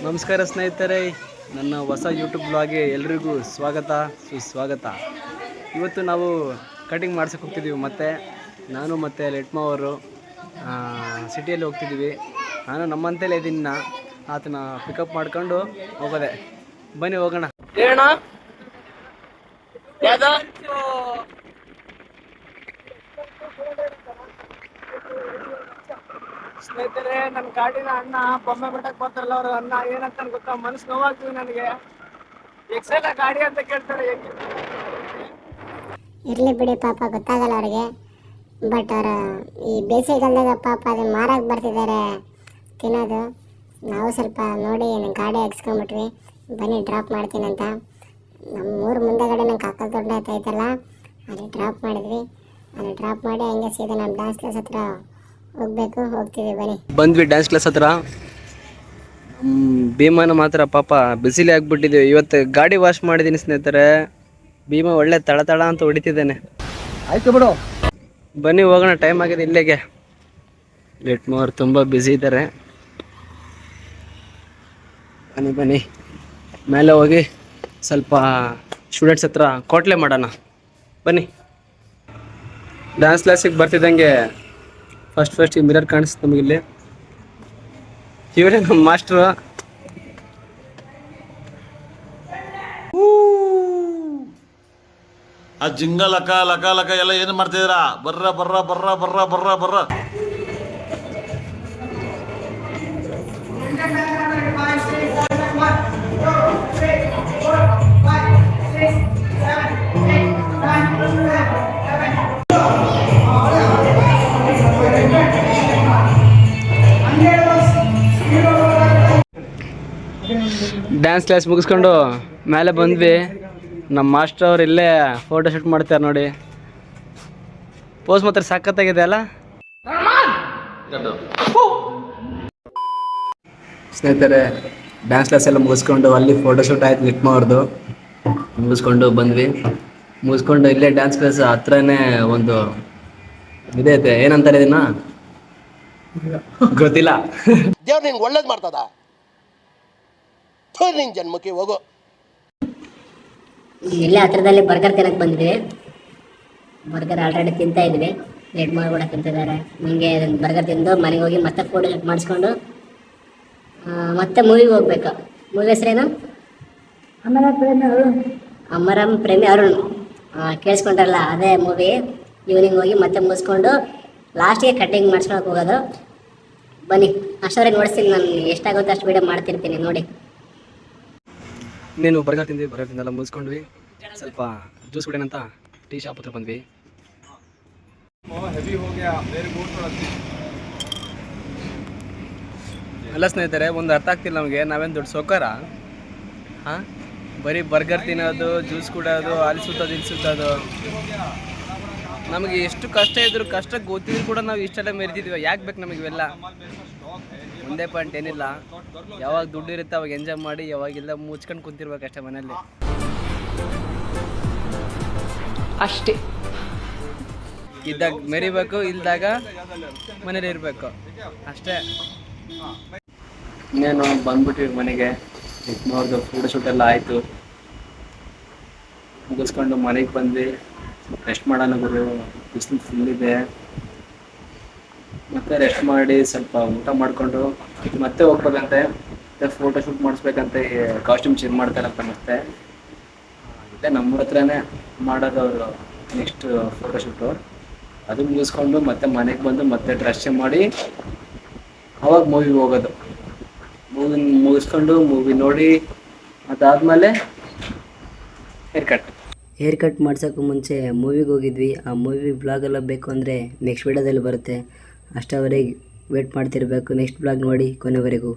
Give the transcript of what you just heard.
ನಮಸ್ಕಾರ ಸ್ನೇಹಿತರೆ, ನನ್ನ ಹೊಸ ಯೂಟ್ಯೂಬ್ ಬ್ಲಾಗ್ಗೆ ಎಲ್ರಿಗೂ ಸ್ವಾಗತ ಸುಸ್ವಾಗತ. ಇವತ್ತು ನಾವು ಕಟಿಂಗ್ ಮಾಡ್ಸೋಕೆ ಹೋಗ್ತಿದ್ದೀವಿ. ಮತ್ತು ನಾನು ಮತ್ತು ಲೆಟ್ಮ ಅವರು ಸಿಟಿಯಲ್ಲಿ ಹೋಗ್ತಿದ್ದೀವಿ. ನಾನು ನಮ್ಮಂತಲೇ ಇದ್ದೀನಿ. ಆತನ ಪಿಕಪ್ ಮಾಡ್ಕೊಂಡು ಹೋಗೋದೆ. ಬನ್ನಿ ಹೋಗೋಣ. ಸ್ನೇಹಿತರೆ, ನನ್ನ ಗಾಡಿನ ಅಣ್ಣ ಬೊಮ್ಮೆ ಬಿಟ್ಟಕ್ಕೆ ಬರ್ತಾರಲ್ಲ ಅವರು ಅಣ್ಣ ಏನಂತ ಗೊತ್ತಾ, ಮನಸ್ಸು ನೋವಾಗ್ತೀವಿ ನನಗೆ. ಎಕ್ಸೆಲ್ ಗಾಡಿ ಅಂತ ಕೇಳ್ತಾರೆ. ಇರಲಿ ಬಿಡಿ ಪಾಪ, ಗೊತ್ತಾಗಲ್ಲ ಅವ್ರಿಗೆ. ಬಟ್ ಅವರು ಈ ಬೇಸಿಗೆಗಾಲದಾಗ ಪಾಪ ಅದನ್ನ ಮಾರಕ್ಕೆ ಬರ್ತಿದ್ದಾರೆ ತಿನ್ನೋದು. ನಾವು ಸ್ವಲ್ಪ ನೋಡಿ ಗಾಡಿ ಹಾಕ್ಸ್ಕೊಂಡ್ಬಿಟ್ವಿ. ಬನ್ನಿ ಡ್ರಾಪ್ ಮಾಡ್ತೀನಿ ಅಂತ. ನಮ್ಮ ಊರು ಮುಂದೆಗಡೆ ನಂಗೆ ಕಾಕಲ್ ದೊಡ್ಡ ಐತಲ್ಲ, ಅಲ್ಲಿ ಡ್ರಾಪ್ ಮಾಡಿದ್ವಿ. ಅಲ್ಲಿ ಡ್ರಾಪ್ ಮಾಡಿ ಹಂಗೆ ಸೀದಾ ನಮ್ಮ ಡ್ಯಾನ್ಸ್ ಕ್ಲಾಸ್ ಹತ್ರ ಹೋಗ್ತೀವಿ. ಬನ್ನಿ ಬಂದ್ವಿ ಡ್ಯಾನ್ಸ್ ಕ್ಲಾಸ್ ಹತ್ರ. ಭೀಮನ ಮಾತ್ರ ಪಾಪ ಬಿಸಿಲಿ ಆಗ್ಬಿಟ್ಟಿದ್ದೀವಿ. ಇವತ್ತು ಗಾಡಿ ವಾಶ್ ಮಾಡಿದ್ದೀನಿ ಸ್ನೇಹಿತರೆ. ಭೀಮ ಒಳ್ಳೆ ತಳ ಅಂತ ಹೊಡಿತಿದ್ದಾನೆ. ಆಯ್ತು ಬಿಡು, ಬನ್ನಿ ಹೋಗೋಣ. ಟೈಮ್ ಆಗಿದೆ ಇಲ್ಲಿಗೆ. ಲೆಟ್ಮೋರ್ ತುಂಬ ಬ್ಯುಸಿ ಇದ್ದಾರೆ. ಬನ್ನಿ ಮೇಲೆ ಹೋಗಿ ಸ್ವಲ್ಪ ಸ್ಟೂಡೆಂಟ್ಸ್ ಹತ್ರ ಕೋಟ್ಲೆ ಮಾಡೋಣ. ಬನ್ನಿ. ಡ್ಯಾನ್ಸ್ ಕ್ಲಾಸಿಗೆ ಬರ್ತಿದ್ದಂಗೆ ಫಸ್ಟ್ ಈ ಮಿರರ್ ಕಾಣಿಸ್ತು ನಮಗಿಲ್ಲಿ. ಇವರೇ ನಮ್ಮ ಮಾಸ್ಟ್ರು. ಆ ಜಿಂಗ ಲಕ ಲಕ ಲಕ ಎಲ್ಲ ಏನು ಮಾಡ್ತಿದ್ದೀರಾ? ಬರ್ರ ಬರ್ರ ಬರ್ರ ಬರ್ರ ಬರ್ರ ಬರ್ರ. ಡ್ಯಾನ್ಸ್ ಕ್ಲಾಸ್ ಮುಗಿಸ್ಕೊಂಡು ಮೇಲೆ ಬಂದ್ವಿ. ನಮ್ಮ ಮಾಸ್ಟರ್ ಅವ್ರು ಇಲ್ಲೇ ಫೋಟೋ ಶೂಟ್ ಮಾಡ್ತಾರೆ ನೋಡಿ. ಪೋಸ್ ಮಾತ್ರ ಸಖತ್ತಾಗಿದೆ ಅಲ್ಲ ಸ್ನೇಹಿತರೆ. ಡ್ಯಾನ್ಸ್ ಕ್ಲಾಸ್ ಎಲ್ಲ ಮುಗಿಸ್ಕೊಂಡು ಅಲ್ಲಿ ಫೋಟೋ ಶೂಟ್ ಆಯ್ತು ಲಿಟ್ಮ ಅವ್ರದ್ದು. ಮುಗಿಸ್ಕೊಂಡು ಬಂದ್ವಿ. ಮುಗಿಸ್ಕೊಂಡು ಇಲ್ಲೇ ಡ್ಯಾನ್ಸ್ ಕ್ಲಾಸ್ ಹತ್ರನೇ ಒಂದು ಇದೈತೆ. ಏನಂತಾರೆ ಇದನ್ನ ಗೊತ್ತಿಲ್ಲ. ದೇವ್ರು ನಿನ್ಗೆ ಒಳ್ಳೇದು ಮಾಡ್ತದ. ನಿನ್ ಜನ್ಮಕ್ಕೆ ಹೋಗೋ. ಇಲ್ಲೇ ಹತ್ರದಲ್ಲಿ ಬರ್ಗರ್ ತಿನ್ನಕ್ಕೆ ಬಂದ್ವಿ. ಬರ್ಗರ್ ಆಲ್ರೆಡಿ ತಿಂತಾ ಇದ್ವಿ. ಲೇಟ್ ಮಾಡಿ ಕೂಡ ತಿಂತಿದ್ದಾರೆ. ನಿಮಗೆ ಬರ್ಗರ್ ತಿಂದು ಮನೆಗೆ ಹೋಗಿ ಮತ್ತೆ ಫೋಟೋ ಶೂಟ್ ಮಾಡಿಸ್ಕೊಂಡು ಮತ್ತೆ ಮೂವಿಗೆ ಹೋಗ್ಬೇಕು. ಮೂವಿ ಹೆಸರೇನು? ಅಮರಂ ಪ್ರೇಮಿ ಅರುಣ್. ಕೇಳಿಸ್ಕೊಂಡ್ರಲ್ಲ, ಅದೇ ಮೂವಿ. ಈವ್ನಿಂಗ್ ಹೋಗಿ ಮತ್ತೆ ಮುಗಿಸ್ಕೊಂಡು ಲಾಸ್ಟಿಗೆ ಕಟ್ಟಿಂಗ್ ಮಾಡಿಸ್ಕೊಳಕ್ಕೆ ಹೋಗೋದು. ಬನ್ನಿ, ಅಷ್ಟವರೆಗೆ ನೋಡಿಸ್ತೀನಿ. ನಾನು ಎಷ್ಟಾಗುತ್ತೆ ಅಷ್ಟು ವೀಡಿಯೋ ಮಾಡ್ತಿರ್ತೀನಿ ನೋಡಿ. ಇನ್ನೇನು ಬರ್ಗರ್ ತಿಂದೆಲ್ಲ ಮುಗಿಸ್ಕೊಂಡ್ವಿ. ಸ್ವಲ್ಪ ಜ್ಯೂಸ್ ಕುಡಿಯೋಣಂತ ಟೀ ಶಾಪ್ ಹತ್ರ ಬಂದ್ವಿ. ಅಲ್ಲ ಸ್ನೇಹಿತರೆ, ಒಂದು ಅರ್ಥ ಆಗ್ತಿಲ್ಲ ನಮಗೆ. ನಾವೇನು ದೊಡ್ಡ ಸೌಕರ? ಹಾಂ, ಬರೀ ಬರ್ಗರ್ ತಿನ್ನೋದು, ಜ್ಯೂಸ್ ಕುಡಿಯೋದು, ಅಲ್ಲಿ ಸುತ್ತೋದು ಇಲ್ಲಿ ಸುತ್ತೋದು. ನಮಗೆ ಎಷ್ಟು ಕಷ್ಟ ಇದ್ರು, ಕಷ್ಟ ಗೊತ್ತಿದ್ರು ಕೂಡ ನಾವು ಇಷ್ಟೆಲ್ಲ ಮೆರೆದಿದ್ವಿ. ಯಾಕೆ ಬೇಕು ನಮಗೆ ಇವೆಲ್ಲ? ಒಂದೇ ಪಾಯಿಂಟ್ ಏನಿಲ್ಲ, ಯಾವಾಗ ದುಡ್ಡು ಇರುತ್ತೆ ಅವಾಗ ಎಂಜಾಯ್ ಮಾಡಿ, ಯಾವಾಗಿಲ್ಲ ಮುಚ್ಕೊಂಡು ಕುಂತಿರ್ಬೇಕಷ್ಟೇ ಮನೇಲಿ. ಅಷ್ಟೇ. ಇದ್ದಾಗ ಮೆರಿಬೇಕು, ಇಲ್ದಾಗ ಮನೇಲಿ ಇರಬೇಕು ಅಷ್ಟೇ. ಇನ್ನೇನು ಬಂದ್ಬಿಟ್ವಿ ಮನೆಗೆ. ಲಿಟ್ಮೋರ್ದು ಫೋಟೋ ಶೂಟ್ ಎಲ್ಲ ಆಯಿತು. ಮುಗಿಸ್ಕೊಂಡು ಮನೆಗೆ ಬಂದ್ವಿ. ರೆಸ್ಟ್ ಮಾಡೋಣ ಗುರು, ಬಿಸಿಲು ಫುಲ್ ಇದೆ. ಮತ್ತೆ ರೆಸ್ಟ್ ಮಾಡಿ ಸ್ವಲ್ಪ ಊಟ ಮಾಡಿಕೊಂಡು ಮತ್ತೆ ಹೋಗ್ಬೇಕಂತೆ. ಮತ್ತೆ ಫೋಟೋ ಶೂಟ್ ಮಾಡಿಸ್ಬೇಕಂತೆ. ಕಾಸ್ಟ್ಯೂಮ್ ಚೇಂಜ್ ಮಾಡ್ತಾರಂತ. ಮತ್ತೆ ಇಲ್ಲೇ ನಮ್ಮೂರ ಹತ್ರನೇ ಮಾಡೋದು ಅವರು ನೆಕ್ಸ್ಟ್ ಫೋಟೋ ಶೂಟು. ಅದು ಮುಗಿಸ್ಕೊಂಡು ಮತ್ತೆ ಮನೆಗೆ ಬಂದು ಮತ್ತೆ ಡ್ರೆಸ್ ಚೇಂಜ್ ಮಾಡಿ ಅವಾಗ ಮೂವಿಗೆ ಹೋಗೋದು. ಮೂವಿ ಮುಗಿಸ್ಕೊಂಡು ಮೂವಿ ನೋಡಿ ಅದಾದಮೇಲೆ ಹೇರ್ ಕಟ್ ಮಾಡ್ಸೋಕ್ಕೂ ಮುಂಚೆ ಮೂವಿಗೆ ಹೋಗಿದ್ವಿ. ಆ ಮೂವಿ ಬ್ಲಾಗೆಲ್ಲ ಬೇಕು ಅಂದರೆ ನೆಕ್ಸ್ಟ್ ವೀಡಿಯೋದಲ್ಲಿ ಬರುತ್ತೆ. ಅಷ್ಟವರೆಗೆ ವೇಟ್ ಮಾಡ್ತಿರ್ಬೇಕು. ನೆಕ್ಸ್ಟ್ ಬ್ಲಾಗ್ ನೋಡಿ ಕೊನೆವರೆಗೂ.